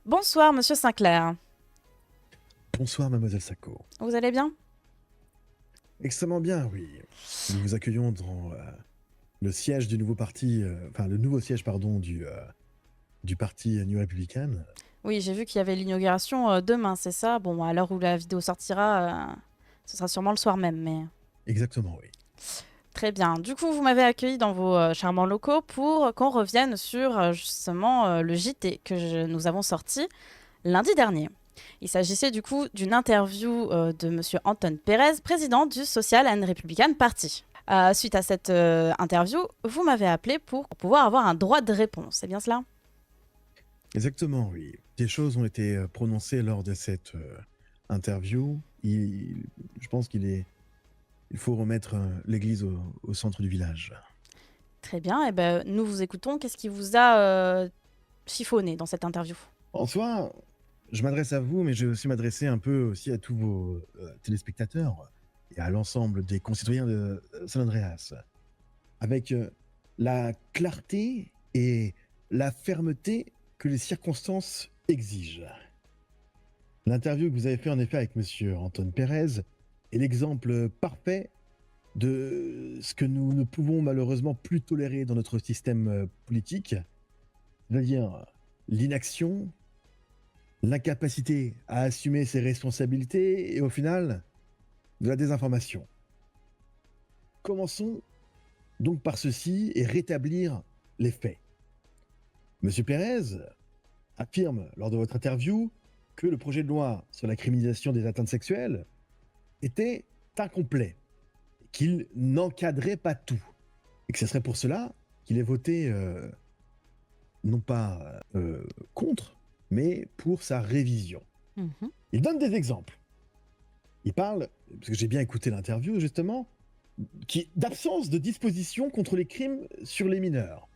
Bonsoir, monsieur Sinclair. Bonsoir, mademoiselle Sacco. Vous allez bien? Extrêmement bien, oui. Nous vous accueillons dans le siège du nouveau parti, enfin le nouveau siège, pardon, du parti New Republican. Oui, j'ai vu qu'il y avait l'inauguration demain, c'est ça? Bon, à l'heure où la vidéo sortira, ce sera sûrement le soir même, mais Exactement, oui. très bien. Du coup, vous m'avez accueilli dans vos charmants locaux pour qu'on revienne sur justement le JT que nous avons sorti lundi dernier. Il s'agissait du coup d'une interview de monsieur Anton Pérez, président du Social and Republican Party. Suite à cette interview, vous m'avez appelé pour pouvoir avoir un droit de réponse, c'est bien cela? Exactement, oui. Des choses ont été prononcées lors de cette interview. Je pense il faut remettre l'église au centre du village. Très bien, et ben, nous vous écoutons. Qu'est-ce qui vous a chiffonné dans cette interview? En soi, je m'adresse à vous, mais je vais aussi m'adresser un peu aussi à tous vos téléspectateurs et à l'ensemble des concitoyens de San Andreas. Avec la clarté et la fermeté que les circonstances exigent. L'interview que vous avez fait en effet avec monsieur Anton Pérez est l'exemple parfait de ce que nous ne pouvons malheureusement plus tolérer dans notre système politique, c'est-à-dire l'inaction, l'incapacité à assumer ses responsabilités et au final, de la désinformation. Commençons donc par ceci et rétablir les faits. Monsieur Pérez affirme lors de votre interview que le projet de loi sur la criminalisation des atteintes sexuelles était incomplet, qu'il n'encadrait pas tout, et que ce serait pour cela qu'il ait voté non pas contre, mais pour sa révision. Mhm. Il donne des exemples. Il parle, parce que j'ai bien écouté l'interview justement, d'absence de dispositions contre les crimes sur les mineurs.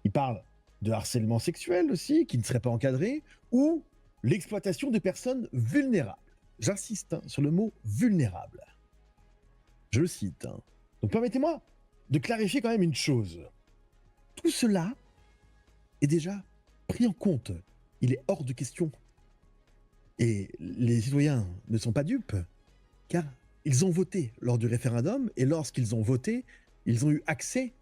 Il parle de harcèlement sexuel aussi, qui ne serait pas encadré, ou l'exploitation de personnes vulnérables. J'insiste sur le mot vulnérable. Je le cite. Donc permettez-moi de clarifier quand même une chose. Tout cela est déjà pris en compte. Il est hors de question. Et les citoyens ne sont pas dupes, car ils ont voté lors du référendum, et lorsqu'ils ont voté, ils ont eu accès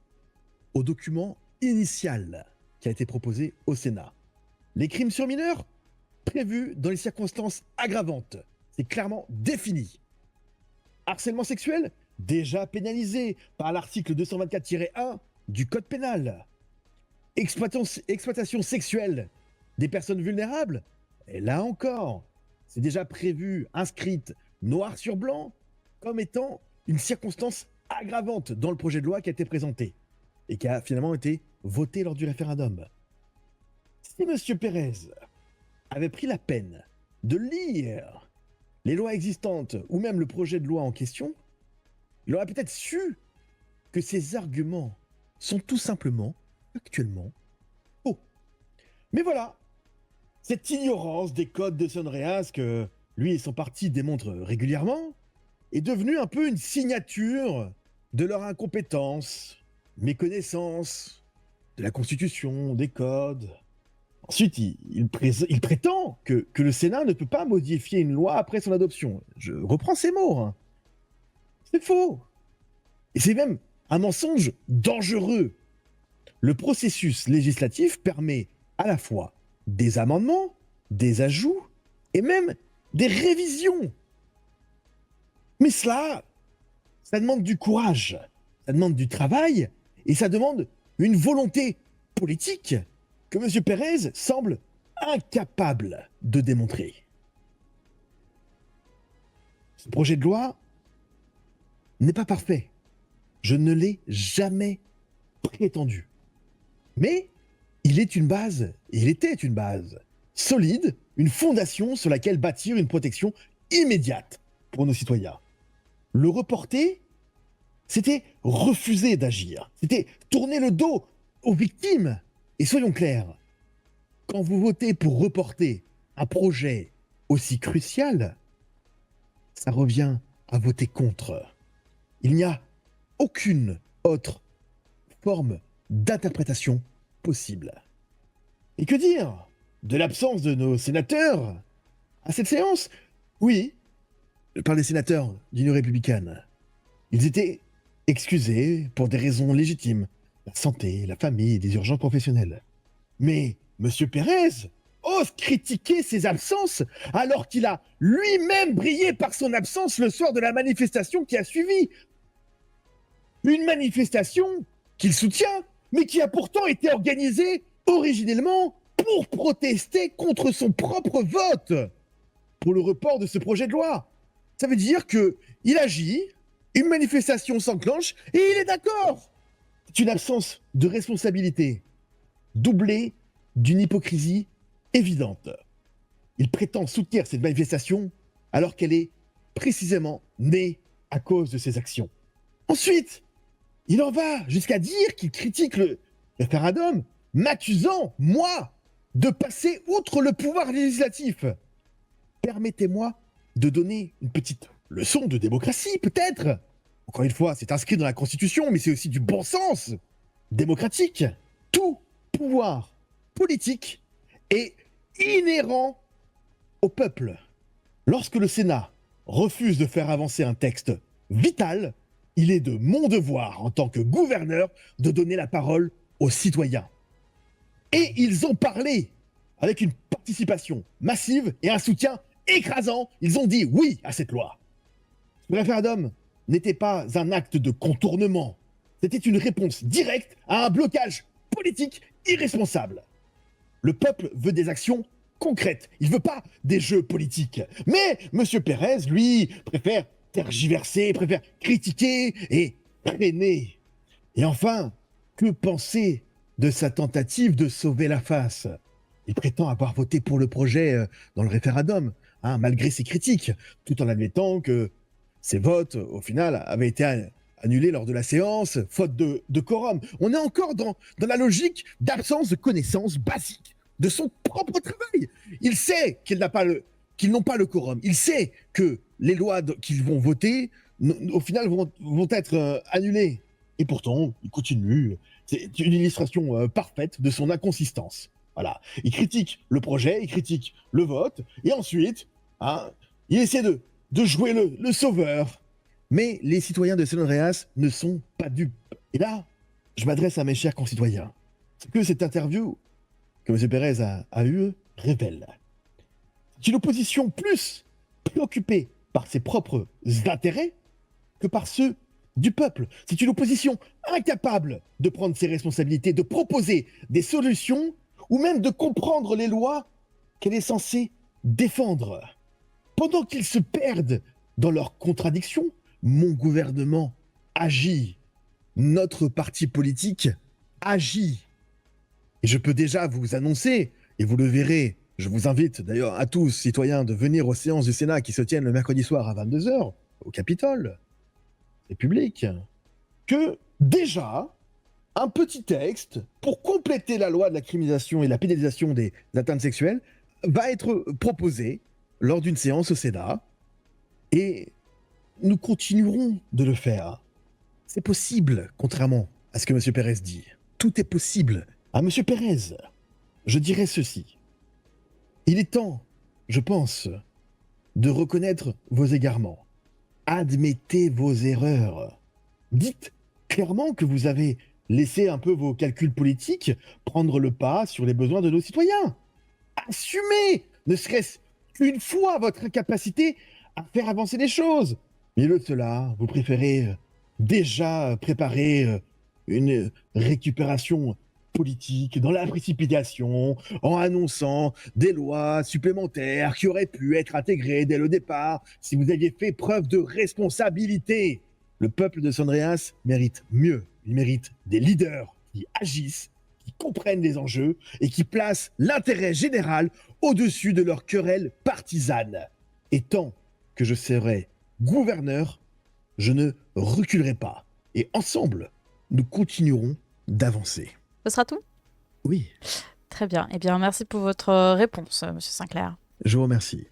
au document initial qui a été proposé au Sénat. Les crimes sur mineurs, prévus dans les circonstances aggravantes, c'est clairement défini. Harcèlement sexuel, déjà pénalisé par l'article 224-1 du Code pénal. Exploitation sexuelle des personnes vulnérables, et là encore, c'est déjà prévu, inscrite noir sur blanc, comme étant une circonstance aggravante dans le projet de loi qui a été présenté et qui a finalement été voté lors du référendum. Si M. Pérez avait pris la peine de lire les lois existantes ou même le projet de loi en question, il aurait peut-être su que ces arguments sont tout simplement, actuellement, faux. Mais voilà, cette ignorance des codes de San Andreas que lui et son parti démontrent régulièrement est devenue un peu une signature de leur incompétence, méconnaissance de la Constitution, des codes. Ensuite, il prétend que le Sénat ne peut pas modifier une loi après son adoption. Je reprends ces mots. Hein. C'est faux. Et c'est même un mensonge dangereux. Le processus législatif permet à la fois des amendements, des ajouts et même des révisions. Mais cela, ça demande du courage, ça demande du travail et ça demande une volonté politique que M. Pérez semble incapable de démontrer. Ce projet de loi n'est pas parfait. Je ne l'ai jamais prétendu. Mais il est une base, il était une base solide, une fondation sur laquelle bâtir une protection immédiate pour nos citoyens. Le reporter, c'était refuser d'agir, c'était tourner le dos aux victimes. Et soyons clairs, quand vous votez pour reporter un projet aussi crucial, ça revient à voter contre. Il n'y a aucune autre forme d'interprétation possible. Et que dire de l'absence de nos sénateurs à cette séance. Oui, je parle des sénateurs d'Union républicaine. Ils étaient excusés pour des raisons légitimes. La santé, la famille, des urgences professionnelles. Mais M. Pérez ose critiquer ses absences alors qu'il a lui-même brillé par son absence le soir de la manifestation qui a suivi. Une manifestation qu'il soutient, mais qui a pourtant été organisée originellement pour protester contre son propre vote pour le report de ce projet de loi. Ça veut dire qu'il agit, une manifestation s'enclenche et il est d'accord. C'est une absence de responsabilité, doublée d'une hypocrisie évidente. Il prétend soutenir cette manifestation alors qu'elle est précisément née à cause de ses actions. Ensuite, il en va jusqu'à dire qu'il critique le référendum, m'accusant, moi, de passer outre le pouvoir législatif. Permettez-moi de donner une petite leçon de démocratie, peut-être. Encore une fois, c'est inscrit dans la Constitution, mais c'est aussi du bon sens démocratique. Tout pouvoir politique est inhérent au peuple. Lorsque le Sénat refuse de faire avancer un texte vital, il est de mon devoir, en tant que gouverneur, de donner la parole aux citoyens. Et ils ont parlé avec une participation massive et un soutien écrasant. Ils ont dit oui à cette loi. Le référendum n'était pas un acte de contournement. C'était une réponse directe à un blocage politique irresponsable. Le peuple veut des actions concrètes. Il ne veut pas des jeux politiques. Mais M. Pérez, lui, préfère tergiverser, préfère critiquer et freiner. Et enfin, que penser de sa tentative de sauver la face? Il prétend avoir voté pour le projet dans le référendum, malgré ses critiques, tout en admettant que ses votes, au final, avaient été annulés lors de la séance, faute de quorum. On est encore dans la logique d'absence de connaissances basiques de son propre travail. Il sait qu'ils n'ont pas le quorum. Il sait que les lois qu'ils vont voter, au final, vont être annulées. Et pourtant, il continue. C'est une illustration parfaite de son inconsistance. Voilà. Il critique le projet, il critique le vote, et ensuite, il essaie de jouer le sauveur. Mais les citoyens de San Andreas ne sont pas dupes. Et là, je m'adresse à mes chers concitoyens. Ce que cette interview que M. Pérez a eue révèle. C'est une opposition plus préoccupée par ses propres intérêts que par ceux du peuple. C'est une opposition incapable de prendre ses responsabilités, de proposer des solutions ou même de comprendre les lois qu'elle est censée défendre. Pendant qu'ils se perdent dans leurs contradictions, mon gouvernement agit. Notre parti politique agit. Et je peux déjà vous annoncer, et vous le verrez, je vous invite d'ailleurs à tous, citoyens, de venir aux séances du Sénat qui se tiennent le mercredi soir à 22h, au Capitole, c'est public, que déjà, un petit texte pour compléter la loi de la criminalisation et la pénalisation des atteintes sexuelles va être proposé lors d'une séance au Sénat, et nous continuerons de le faire. C'est possible, contrairement à ce que M. Pérez dit. Tout est possible. À M. Pérez, je dirais ceci. Il est temps, je pense, de reconnaître vos égarements. Admettez vos erreurs. Dites clairement que vous avez laissé un peu vos calculs politiques prendre le pas sur les besoins de nos citoyens. Assumez, ne serait-ce qu'une fois, votre incapacité à faire avancer les choses. Mais au lieu de cela, vous préférez déjà préparer une récupération politique dans la précipitation, en annonçant des lois supplémentaires qui auraient pu être intégrées dès le départ si vous aviez fait preuve de responsabilité. Le peuple de San Andreas mérite mieux. Il mérite des leaders qui agissent, qui comprennent les enjeux et qui placent l'intérêt général au-dessus de leurs querelles partisanes. Et tant que je serai gouverneur, je ne reculerai pas. Et ensemble, nous continuerons d'avancer. Ce sera tout? Oui. Très bien. Eh bien, merci pour votre réponse, Monsieur Sinclair. Je vous remercie.